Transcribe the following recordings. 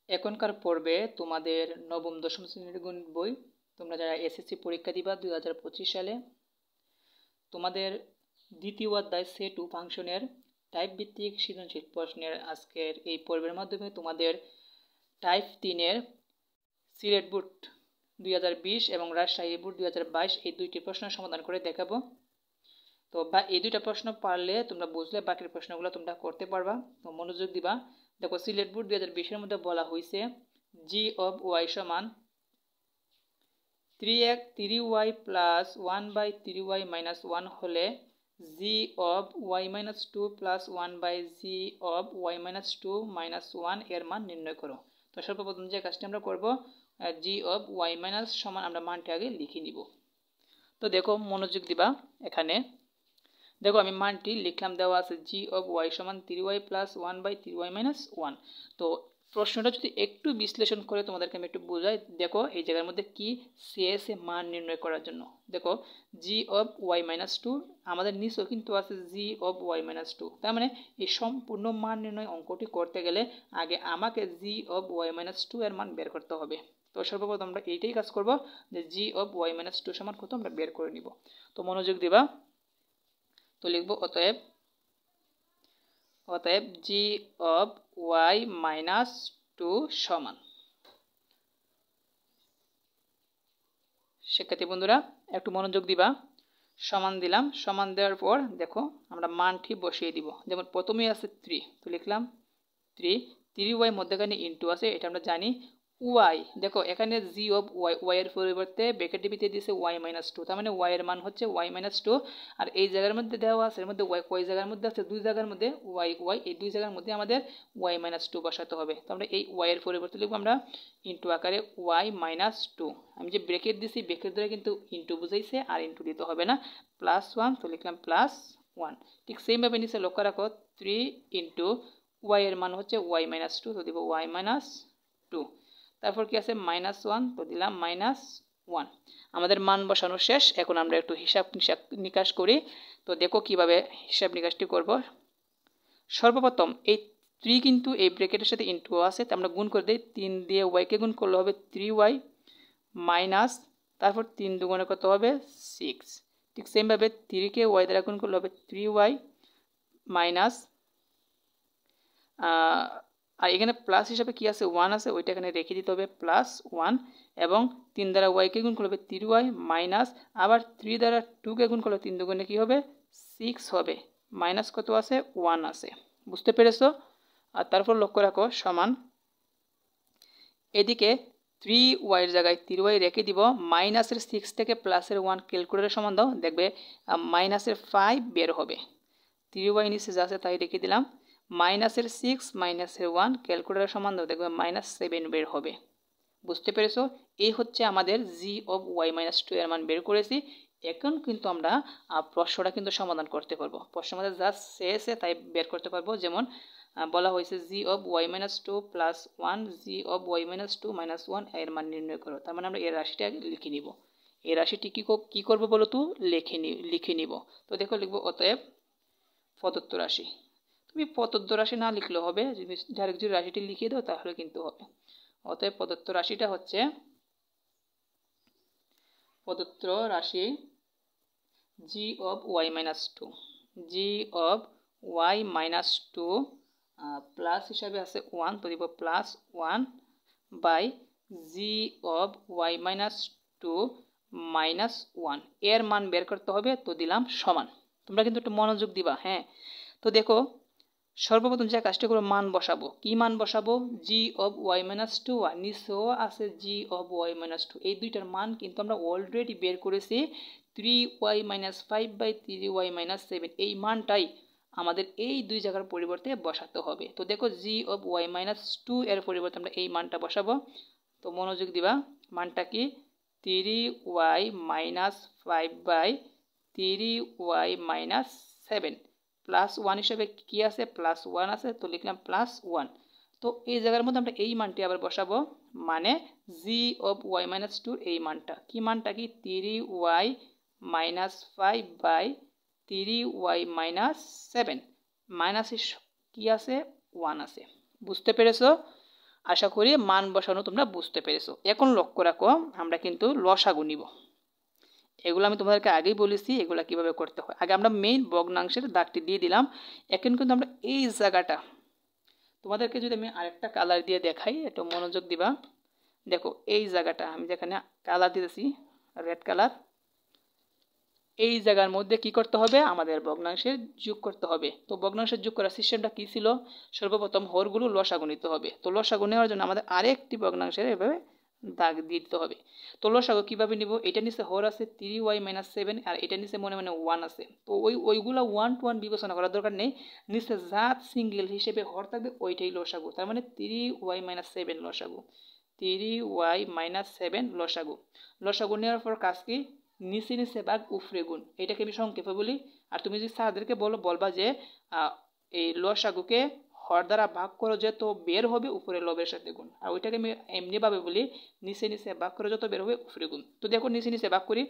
এখনকার পর্বে তোমাদের নবম দশম শ্রেণীর গণিত বই, তোমরা যারা এসএসসি পরীক্ষা দিবা 2025 সালে, তোমাদের দ্বিতীয় অধ্যায় সেট ও ফাংশনের টাইপ ভিত্তিক সৃজনশীল প্রশ্নের আজকের এই পর্বের মাধ্যমে তোমাদের টাইপ 3-এর সিলেট বোর্ড 2020 এবং রাজশাহী বোর্ড 2022 এই দুইটি প্রশ্ন সমাধান করে দেখাবো। তো এই দুইটা প্রশ্ন পারলে তোমরা বুঝলে বাকি প্রশ্নগুলো তোমরা করতে পারবা। তো মনোযোগ দিবা। দেখো, সিলেট বোর্ড 2020-এর মধ্যে বলা হয়েছে জি অফ ওয়াই সমান 3y প্লাস 1/3y মাইনাস 1 হলে G of Y minus 2 plus 1/জি অফ ওয়াই মাইনাস 2 মাইনাস 1 এর মান নির্ণয় করো। তো সর্বপ্রথম যে কাজটি আমরা করব, জি অফ ওয়াই মাইনাস সমান আমরা মানটি আগে লিখে নিব। তো দেখো, মনোযোগ দিবা। এখানে দেখো আমি মানটি লিখলাম, দেওয়া আছে জি অফ ওয়াই সমান 3y প্লাস 1/3y মাইনাস 1। তো প্রশ্নটা যদি একটু বিশ্লেষণ করে তোমাদেরকে আমি একটু বোঝাই। দেখো এই জায়গার মধ্যে কি চেয়েছে মান নির্ণয় করার জন্য। দেখো জি অফ ওয়াই মাইনাস 2, আমাদের নিচেও কিন্তু আছে জি অফ ওয়াই মাইনাস 2। তার মানে এই সম্পূর্ণ মান নির্ণয় অঙ্কটি করতে গেলে আগে আমাকে জি অফ ওয়াই মাইনাস 2 এর মান বের করতে হবে। তো সর্বপ্রথম আমরা এইটাই কাজ করব যে জি অফ ওয়াই মাইনাস 2 সমান কত আমরা বের করে নিব। তো মনোযোগ দিবা। তো লিখব অতএব জি অফ ওয়াই মাইনাস 2 সমান, শিক্ষার্থী বন্ধুরা একটু মনোযোগ দিবা। সমান দিলাম, সমান দেওয়ার পর দেখো আমরা মানটি বসিয়ে দিব। যেমন প্রথমেই আছে 3, তো লিখলাম 3y মধ্যখানে ইন্টু আছে, এটা আমরা জানি। ওয়াই দেখো এখানে জি অফ ওয়াই এর পরিবর্তে ব্র্যাকেটের ভিতরে দিয়েছে ওয়াই মাইনাস 2, তার মানে ওয়াই এর মান হচ্ছে ওয়াই মাইনাস 2। আর এই জায়গার মধ্যে দেওয়া আছে, এর মধ্যে ওয়াই জায়গার মধ্যে আছে দুই জায়গার মধ্যে ওয়াই, এই দুই জায়গার মধ্যে আমাদের ওয়াই মাইনাস 2 বসাতে হবে। তো আমরা এই ওয়াই এর পরিবর্তে লিখবো আমরা ইন্টু আকারে ওয়াই মাইনাস 2। আমি যে ব্র্যাকেট দিছি, ব্র্যাকেট ধরে কিন্তু ইন্টু বুঝাইছে, আর ইন্টু দিতে হবে না। প্লাস 1, তো লিখলাম প্লাস 1। ঠিক সেমভাবে নিচে লক্ষ্য রাখো 3 ইন্টু ওয়াই এর মান হচ্ছে ওয়াই মাইনাস 2, তো দিব ওয়াই মাইনাস 2। তারপর কি আছে মাইনাস 1, তো দিলাম মাইনাস 1। আমাদের মান বসানো শেষ। এখন আমরা একটু হিসাব নিকাশ করি। তো দেখো কিভাবে হিসাব নিকাশটি করব। সর্বপ্রথম এই 3 কিন্তু এই ব্র্যাকেটের সাথে ইন্টু আছে, তো আমরা গুণ করে দিই। 3 দিয়ে ওয়াইকে গুণ করলে হবে 3y মাইনাস, তারপর 3 দুগুণে কত হবে 6। ঠিক সেমভাবে 3কে ওয়াই দ্বারা গুণ করলে হবে 3y মাইনাস, আর এখানে প্লাস হিসাবে কি আছে 1 আছে, ওইটা এখানে রেখে দিতে হবে প্লাস 1। এবং 3 দ্বারা ওয়াইকে গুণ করলে হবে 3y মাইনাস, আবার 3 দ্বারা 2কে গুণ করলে 3 দুগুণে কি হবে 6 হবে, মাইনাস কত আছে 1 আছে। বুঝতে পেরেছো? আর তারপর লক্ষ্য রাখো সমান, এদিকে 3y এর জায়গায় 3y রেখে দিব। মাইনাসের 6 থেকে প্লাসের 1 ক্যালকুলেটর সমান দাও, দেখবে মাইনাসের 5 বের হবে। 3y নিচে যা আছে তাই রেখে দিলাম। মাইনাসের 6 মাইনাসের 1 ক্যালকুলেটর সমান দাও, দেখবে মাইনাস 7 বের হবে। বুঝতে পেরেছো? এই হচ্ছে আমাদের জি অফ ওয়াই মাইনাস 2 এর মান বের করেছি। এখন কিন্তু আমরা প্রশ্নটা কিন্তু সমাধান করতে পারবো। প্রশ্নের মধ্যে যা চেয়েছে তাই বের করতে পারবো। যেমন বলা হয়েছে G of Y minus 2 plus 1 G of Y minus 2 minus 1 এর মান নির্ণয় করো। তার মানে আমরা এর রাশিটা লিখে নিব। এই রাশিটি কি করবো বলো তো, লিখে নিব। তো দেখো লিখবো অতএব প্রদত্ত রাশি। তুমি প্রদত্ত রাশি না লিখলেও হবে, ডাইরেক্ট যদি রাশিটি লিখে দাও তাহলে কিন্তু হবে। অতএব প্রদত্ত রাশিটা হচ্ছে, প্রদত্ত রাশি G of Y minus 2, G of Y minus 2 plus হিসাবে আছে 1, তো দিব plus 1 by G of Y minus 2 minus 1 এর মান বের করতে হবে। তো দিলাম সমান। তোমরা কিন্তু একটু মনোযোগ দিবা। হ্যাঁ, তো দেখো সর্বপ্রথম যে কাজটা করে মান বসাবো। কি মান বসাবো? জি অফ ওয়াই মাইনাস 2 আর নিচেও আছে জি অফ ওয়াই মাইনাস 2। এই দুইটার মান কিন্তু আমরা অলরেডি বের করেছি 3y মাইনাস 5/3y মাইনাস 7। এই মানটাই আমাদের এই দুই জায়গার পরিবর্তে বসাতে হবে। তো দেখো জি অফ ওয়াই মাইনাস 2 এর পরিবর্তে আমরা এই মানটা বসাবো। তো মনোযোগ দিবা, মানটা কি 3y minus 5/3y minus 7 plus 1 হিসেবে কি আছে প্লাস 1 আছে, তো লিখলাম প্লাস 1। তো এই জায়গার মধ্যে আমরা এই মানটি আবার বসাবো, মানে জি অফ ওয়াই মাইনাস 2 এই মানটা কি, মানটা কি 3y minus 5/3y minus 7 minus কি আছে 1 আছে। বুঝতে পেরেছো? আশা করি মান বসানো তোমরা বুঝতে পেরেছো। এখন লক্ষ্য রাখো, আমরা কিন্তু লসাগু নিব। এগুলো আমি তোমাদেরকে আগেই বলেছি এগুলো কিভাবে করতে হয়। আগে আমরা মেইন ভগ্নাংশের দাগটি দিয়ে দিলাম। এখন কিন্তু আমরা এই জায়গাটা, তোমাদেরকে যদি আমি আরেকটা কালার দিয়ে দেখাই, একটু মনোযোগ দিবা। দেখো এই জায়গাটা আমি যেখানে কালার দিতেছি রেড কালার, এই জায়গার মধ্যে কি করতে হবে, আমাদের ভগ্নাংশের যোগ করতে হবে। তো ভগ্নাংশের যোগ করার সিস্টেমটা কি ছিল, সর্বপ্রথম হরগুলো লসাগু নিতে হবে। তো লসাগু নেওয়ার জন্য আমাদের আরেকটি ভগ্নাংশের এভাবে দাগ দিতে হবে। তো লসাগু কীভাবে নিব, এটা নিচে হর আছে 3y-7 আর এটা নিচে মনে মনে 1 আছে। তো ওইগুলো 1 to 1 বিবেচনা করার দরকার নেই, নিচে জাত সিঙ্গেল হিসেবে হর থাকবে ওইটাই লসাগু। তার মানে 3y-7 লসাগু, 3y-7 লসাগু। লসাগু নেওয়ার পর কাজ কি, নিচে নিচে ভাগ উপরে গুণ, এটাকে আমি সংক্ষেপে বলি। আর তুমি যদি স্যারদেরকে বলবা যে এই লসাগুকে হর দ্বারা ভাগ করো যত বের হবে উপরে লবের সাথে গুণ, আর ওইটাকে আমি এমনিভাবে বলি নিচে নিচে ভাগ করে যত বের হবে উপরে গুণ। তো দেখো নিচে নিচে ভাগ করি,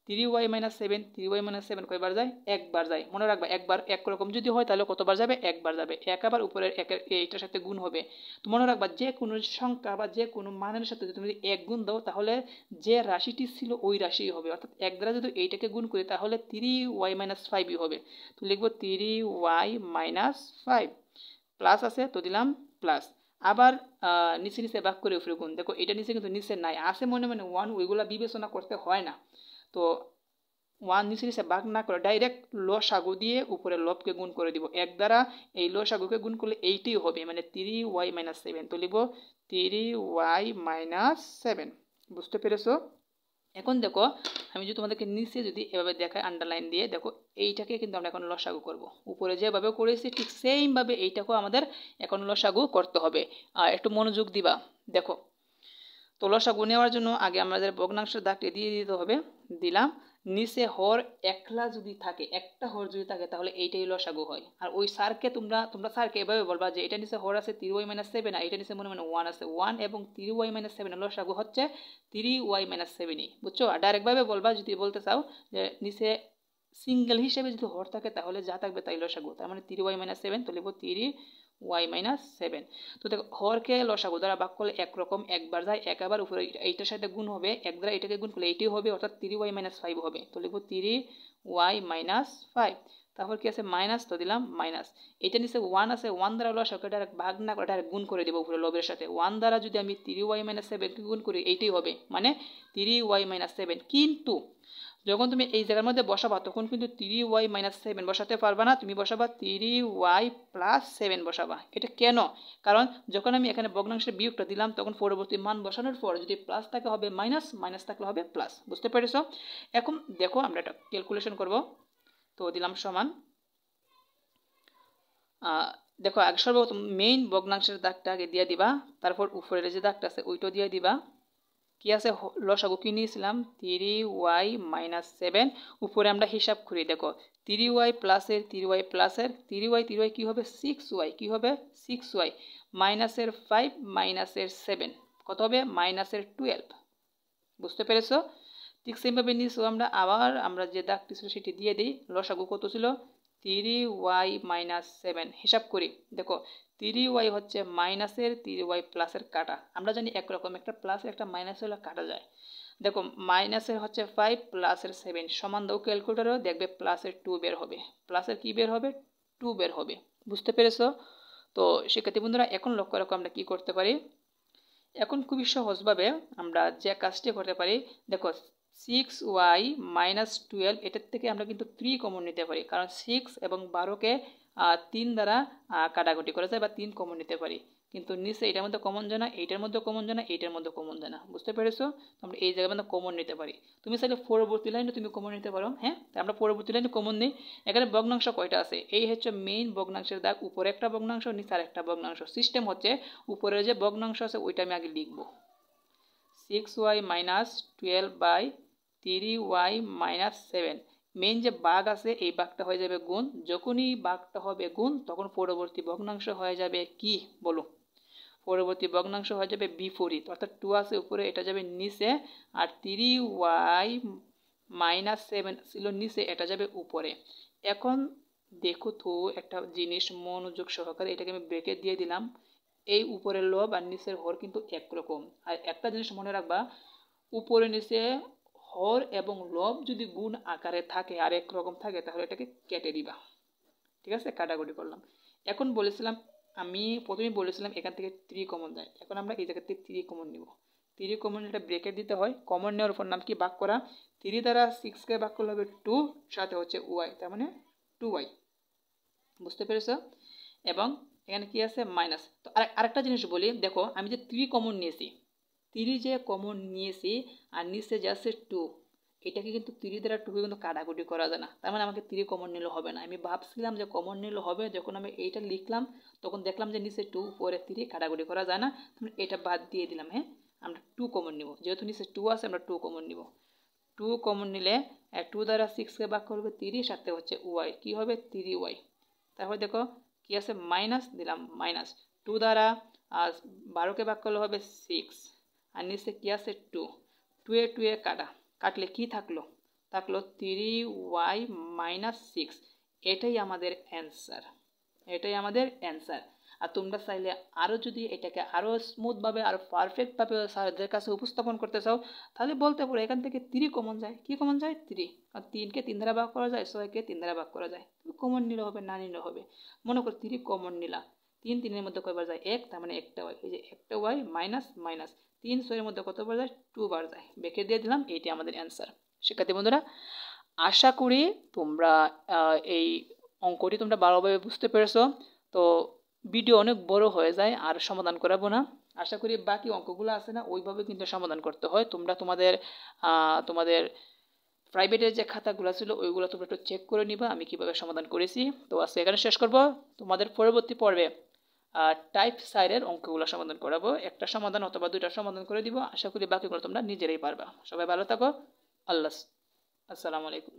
3y-7 কয়বার যায়, একবার যায়। মনে রাখবা একবার একরকম যদি হয় তাহলে কতবার যাবে, একবার যাবে। এক আবার উপরের এইটার সাথে গুণ হবে। তো মনে রাখবা যে কোনো সংখ্যা বা যে কোনো মানের সাথে যদি তুমি এক গুণ দাও তাহলে যে রাশিটি ছিল ওই রাশি হবে। অর্থাৎ এক দ্বারা যদি এইটাকে গুণ করি তাহলে 3y-5 হবে। তো লিখবো 3y-5 প্লাস আছে তো দিলাম প্লাস। আবার নিচে নিচে ভাগ করে উপরে গুণ, দেখো এটা নিচে কিন্তু নিচে নাই, আছে মনে মনে 1, ওইগুলা বিবেচনা করতে হয় না। তো 1 নিচে নিচে ভাগ না করে ডাইরেক্ট লসাগু দিয়ে উপরে লবকে গুণ করে দিব। এক দ্বারা এই লসাগুকে গুণ করলে এইটাই হবে, মানে 3y-7। তো লিখব 3y-7। বুঝতে পেরেছো? এখন দেখো আমি যদি তোমাদেরকে নিচে যদি এভাবে দেখাই আন্ডারলাইন দিয়ে, দেখো এইটাকে কিন্তু আমরা এখন লসাগু করব। উপরে যেভাবে করেছি ঠিক সেইমভাবে এইটাকেও আমাদের এখন লসাগু করতে হবে। আর একটু মনোযোগ দিবা। দেখো তো লসাগু নেওয়ার জন্য আগে আমাদের ভগ্নাংশের দাগটি দিয়ে দিতে হবে, দিলাম। নিচে হর একলা যদি থাকে, একটা হর যদি থাকে তাহলে এইটাই লসাগু হয়। আর ওই স্যারকে তোমরা স্যারকে এভাবে বলবা যে এটা নিচে হর আছে 3y-7 আর এটা নিচে মনে মনে 1 আছে, 1 এবং 3y-7 লসাগু হচ্ছে 3y-7ই। বুঝছো? আর ডাইরেক্টভাবে বলবা যদি বলতে চাও যে নিচে সিঙ্গেল হিসেবে যদি হর থাকে তাহলে যা থাকবে তাই লসাগু। তার মানে 3y-7, তো লিখবো 3y-7। তো দেখো হরকে লসাগু দ্বারা ভাগ করলে একরকম একবার যায়, এক আবার উপরে এইটার সাথে গুণ হবে, এক দ্বারা এটাকে গুণ করলে এইটাই হবে, অর্থাৎ 3y-5 হবে। তো লিখবো 3y-5। তারপর কি আছে মাইনাস, তো দিলাম মাইনাস। এটা নিচে 1 আছে, 1 দ্বারা লসাগুকে ডাইরেক্ট ভাগ না করে ডাইরেক্ট গুণ করে দেবো উপরে লবের সাথে। 1 দ্বারা যদি আমি 3y-7 কে গুণ করি এইটাই হবে, মানে 3y-7। কিন্তু যখন তুমি এই জায়গার মধ্যে বসাবা তখন কিন্তু 3y-7 বসাতে পারবা না, তুমি বসাবা 3y+7 বসাবা। এটা কেন? কারণ যখন আমি এখানে ভগ্নাংশের বিয়োগটা দিলাম তখন পরবর্তী মান বসানোর পর যদি প্লাস থাকে হবে মাইনাস, মাইনাস থাকলে হবে প্লাস। বুঝতে পেরেছ? এখন দেখো আমরা এটা ক্যালকুলেশন করব। তো দিলাম সমান, দেখো আগে সর্বপ্রথম মেইন ভগ্নাংশের দাগটা আগে দিয়ে দিবা, তারপর উপরের যে দাগটা আছে ওইটাও দিয়ে দিবা। কি আছে লসাগু কি নিয়েছিলাম 3y-7, উপরে আমরা হিসাব করি। দেখো 3y প্লাসের 3y কি হবে 6y, কি হবে 6y, মাইনাসের 5 মাইনাসের 7 কত হবে -12। বুঝতে পেরেছো? ঠিক সেমভাবে নিয়েছো আমরা, আবার আমরা যে দাগটি ছিল সেটি দিয়ে দিই। লসাগু কত ছিল 3y-7, হিসাব করি। দেখো 3y হচ্ছে মাইনাসের 3y প্লাসের কাটা, আমরা জানি একরকম একটা প্লাস একটা মাইনাস হলে কাটা যায়। দেখো মাইনাসের হচ্ছে 5 প্লাসের 7 সমান দাও ক্যালকুলেটারেও, দেখবে প্লাসের 2 বের হবে, প্লাসের কি বের হবে 2 বের হবে। বুঝতে পেরেছো? তো শিক্ষার্থী বন্ধুরা এখন লক্ষ্য রাখো আমরা কি করতে পারি। এখন খুবই সহজভাবে আমরা যে কাজটি করতে পারি, দেখো 6y-12 এটার থেকে আমরা কিন্তু 3 কমন নিতে পারি, কারণ 6 এবং 12কে 3 দ্বারা কাটাকুটি করা যায় বা 3 কমন নিতে পারি। কিন্তু নিচে এটার মধ্যে কমন যায় না, এইটার মধ্যে কমন যায় না, এইটার মধ্যে কমন যায় না। বুঝতে পেরেছো? আমরা এই জায়গার মধ্যে কমন নিতে পারি। তুমি চাইলে পরবর্তী লাইনে তুমি কমন নিতে পারো। হ্যাঁ, আমরা পরবর্তী লাইনে কমন নিই। এখানে ভগ্নাংশ কয়টা আছে, এই হচ্ছে মেইন ভগ্নাংশের দাগ, উপরে একটা ভগ্নাংশ নিচে আর একটা ভগ্নাংশ। সিস্টেম হচ্ছে উপরে যে ভগ্নাংশ আছে ওইটা আমি আগে লিখব, 6y-12/3y-7। মেইন যে ভাগ আছে এই ভাগটা হয়ে যাবে গুণ, যখনই ভাগটা হবে গুণ তখন পরবর্তী ভগ্নাংশ হয়ে যাবে কি বলো, পরবর্তী ভগ্নাংশ হয়ে যাবে বিপরীত, অর্থাৎ 2 আছে উপরে এটা যাবে নিচে, আর 3y-7 ছিল নিচে এটা যাবে উপরে। এখন দেখো তো একটা জিনিস মনোযোগ সহকারে, এটাকে আমি ব্রেকেট দিয়ে দিলাম। এই উপরের লব আর নিচের হর কিন্তু একরকম। আর একটা জিনিস মনে রাখবা, উপরে নিচে হর এবং লব যদি গুণ আকারে থাকে আর একরকম থাকে তাহলে এটাকে কেটে দিবা। ঠিক আছে, কাটাকুটি করলাম। এখন বলেছিলাম, আমি প্রথমেই বলেছিলাম এখান থেকে 3 কমন যায়। এখন আমরা এই জায়গা থেকে 3 কমন নিব। 3 কমন এটা ব্রেকেট দিতে হয়। কমন নেওয়ার পর নাম কি, ভাগ করা। 3 দ্বারা 6কে ভাগ করলে হবে 2, সাথে হচ্ছে ওয়াই, তার মানে 2y। বুঝতে পেরেছো? এবং এখানে কি আছে, মাইনাস। তো আরেকটা জিনিস বলি, দেখো আমি যে 3 কমন নিয়েছি, 3 যে কমন নিয়েছি আর নিচে যে আছে 2, এটাকে কিন্তু 3 দ্বারা 2 কিন্তু কাটাকুটি করা যায় না। তার মানে আমাকে 3 কমন নিলে হবে না। আমি ভাবছিলাম যে কমন নিলে হবে, যখন আমি এইটা লিখলাম তখন দেখলাম যে নিচে 2 উপরে 3 কাটাকুটি করা যায় না, তখন এটা বাদ দিয়ে দিলাম। হ্যাঁ, আমরা 2 কমন নিব, যেহেতু নিচে 2 আছে আমরা 2 কমন নিব। 2 কমন নিলে 2 দ্বারা 6কে ভাগ করবে 3, সাথে হচ্ছে ওয়াই, কি হবে 3y। তারপর দেখো কি আছে, মাইনাস দিলাম, মাইনাস 2 দ্বারা 12কে ভাগ করলে হবে 6, আর নিচে কি আছে 2, 2 এ 2 এ কাটলে কি থাকলো, 3y মাইনাস 6। এটাই আমাদের অ্যান্সার, এটাই আমাদের অ্যান্সার। আর তোমরা চাইলে আরও যদি এটাকে আরও স্মুথভাবে আরও পারফেক্টভাবে স্যারদের কাছে উপস্থাপন করতে চাও তাহলে বলতে পারো এখান থেকে 3 কমন যায়। কি কমন যায়? 3। আর 3কে 3 দ্বারা ভাগ করা যায়, 6কে 3 দ্বারা ভাগ করা যায়। কমন নিলে হবে, না নিলে হবে। মনে করো 3 কমন নিলা, 3 3-এর মধ্যে কয়বার যায়? 1, তার মানে একটা ওয়াই। এই যে একটা ওয়াই মাইনাস মাইনাস 3 6-এর মধ্যে কতবার যায়? 2 বার যায়। বেঁকে দিয়ে দিলাম, এইটি আমাদের অ্যান্সার। শিক্ষার্থী বন্ধুরা, আশা করি তোমরা এই অঙ্কটি তোমরা ভালোভাবে বুঝতে পেরেছো। তো ভিডিও অনেক বড় হয়ে যায় আর সমাধান করাবো না। আশা করি বাকি অঙ্কগুলো আছে না, ওইভাবে কিন্তু সমাধান করতে হয়। তোমরা তোমাদের প্রাইভেটের যে খাতাগুলো ছিল ওইগুলো তোমরা একটু চেক করে নিবা আমি কিভাবে সমাধান করেছি। তো আজকে এখানে শেষ করব। তোমাদের পরবর্তী পর্বে টাইপ সাইডের অঙ্কগুলো সমাধান করাবো। একটা সমাধান অথবা 2টা সমাধান করে দিব। আশা করি বাকিগুলো তোমরা নিজেরাই পারবা। সবাই ভালো থাকো। আসসালামু আলাইকুম।